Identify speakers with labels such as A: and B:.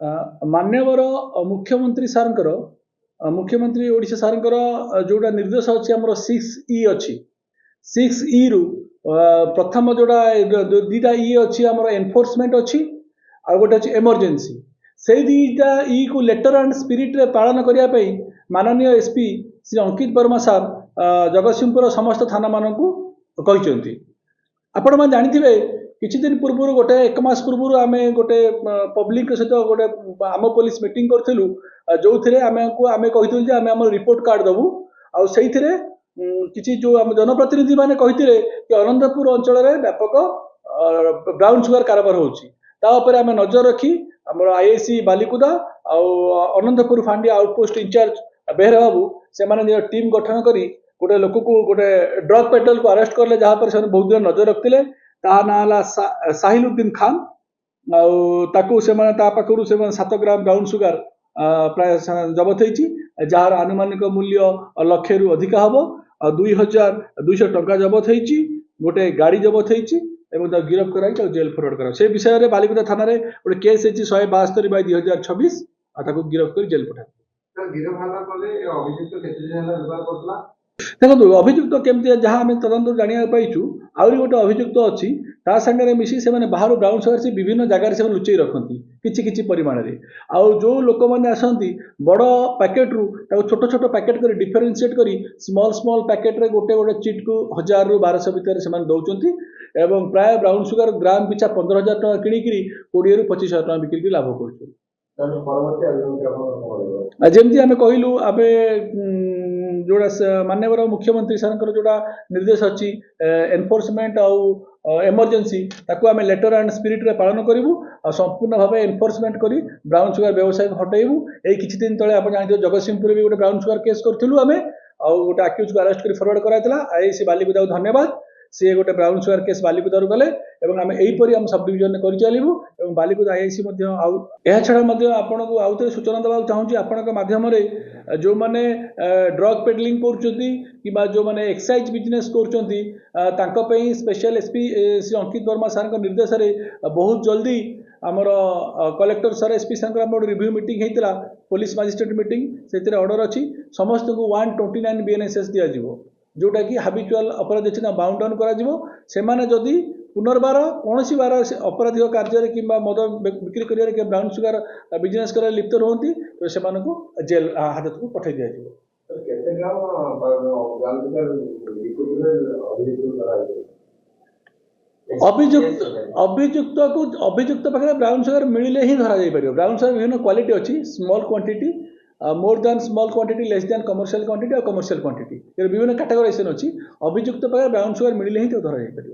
A: मान्यवर मुख्यमंत्री सारंकर मुख्यमंत्री ओडिशा सारंकर जोड़ा निर्देश अच्छी आम 6E अच्छी 6E रु प्रथम जोड़ा दुईटा ई अच्छी आम एनफोर्समेंट अच्छी आ गोटे अच्छी इमरजेंसी से दुईटा ई को लेटर एंड स्पिरिट रे पालन करने माननीय एसपी श्री अंकित वर्मा सार जगतसिंहपुर समस्त थाना मानक कहते आपण मैंने जानी किछि दिन पूर्व गोटे एक मास पूर्व आम गोटे पब्लिक सहित गोटे आम पुलिस मीटिंग करूँ जो थे आम कही आम आम रिपोर्ट कार्ड दबू आई किसी जो आम जनप्रतिनिधि मैंने कही कि अनंतपुर अंचल व्यापक ब्राउन सुगर कारबार होपर आम नजर रखी आम आईआईसी बालिकुदा अनंतपुर फांडी आउटपोस्ट इंचार्ज बेहरा बाबू से टीम गठन करी गोटे लोक को गोटे ड्रग पेट्रोल को अरेस्ट कले जहाँपर से बहुत दिन नजर रखते ना साहिलुद्दीन खान आखु से पाखु 7 ग्राम ब्राउन सुगर प्राय जबत होती जार आनुमानिक मूल्य लक्षे रु अधिक हम 2200 टंका जबत होती गोटे गाड़ी जबत होती गिरफ कर जेल फरवर्ड कर से विषय में बालिकुदा थाना गोटे केस होती 172/2026 गिरफ कर जेल पठा देखो अभियुक्त केमती जहाँ आम तदंत जाना पाइचु आहरी गोटे अभियुक्त अच्छी ता सागर मिसी से बाहर ब्राउन सुगर से विभिन्न जगार से लुचई रखती किछि परिमाण में आउ जो लोक मैंने आसती बड़ पैकेट रु छोट छोट पैकेट कर डिफरेन्सीएट कर स्मॉल पैकेट रे गोटे गोटे चिट को 1000 रु 1200 भितर से दौरान एवं प्राय ब्राउन सुगर ग्राम पिछा 15,000 टका किणिक 20 रु 25,000 टका बिक्री लाभ कर जमी आम कहलु आम जोड़ा मान्यवर मुख्यमंत्री सारंकर जोड़ा निर्देश अच्छी एनफोर्समेंट आउ एमरजेंसी ताकू आम लेटर एंड स्पिरिट रे पालन करूँ संपूर्ण भाव एनफोर्समेंट करी ब्राउन सुगर व्यवसाय हटेबू यही किछि दिन तले आप जानते जगतसिंहपुर भी गोटे ब्राउन सुगर केस करूँ आम आउ गोटे आक्यूज को अरेस्ट कर फरवर्ड कराइला आईआईसी बालिकुदा धन्यवाद सी गोटे ब्राउन सुगर केस बालिकुदारू गले आम यहीपरी आम सब डिविजन कर चलू और बालिकुदा आईआईसी छड़ा आपन को आउ थे सूचना देवा चाहूँगी आपण माध्यम जो मैंने ड्रग पेडलिंग कर जो मैंने एक्साइज बिजनेस कर स्पेशल एसपी श्री अंकित वर्मा सार निर्देश बहुत जल्दी आमर कलेक्टर सर एसपी सार रिव्यू मीटिंग होता पुलिस मजिस्ट्रेट मीटिंग से ऑर्डर अच्छी समस्त को 129 BNSS दिज्व जोटा कि हाबिचुआल अपराधी अच्छी बाउंड डाउन करी पुनर्बार कौन बार अपराधिक कार्य कि मद बिक्री कर ब्राउन सुगर बिजनेस कर लिप्त रुहति तो से जेल हाजत को पठे दि अभियुक्त पाखे ब्राउन सुगर मिले ही धरा जापर ब्राउन सुगर विभिन्न क्वालिटी अच्छी small quantity more than small quantity less than commercial quantity और कमर्शियल क्वांटिटी विभिन्न कैटेगराइजेशन अच्छी अभियुक्त पाखे ब्राउन सुगर मिले ही तो धरा जापर।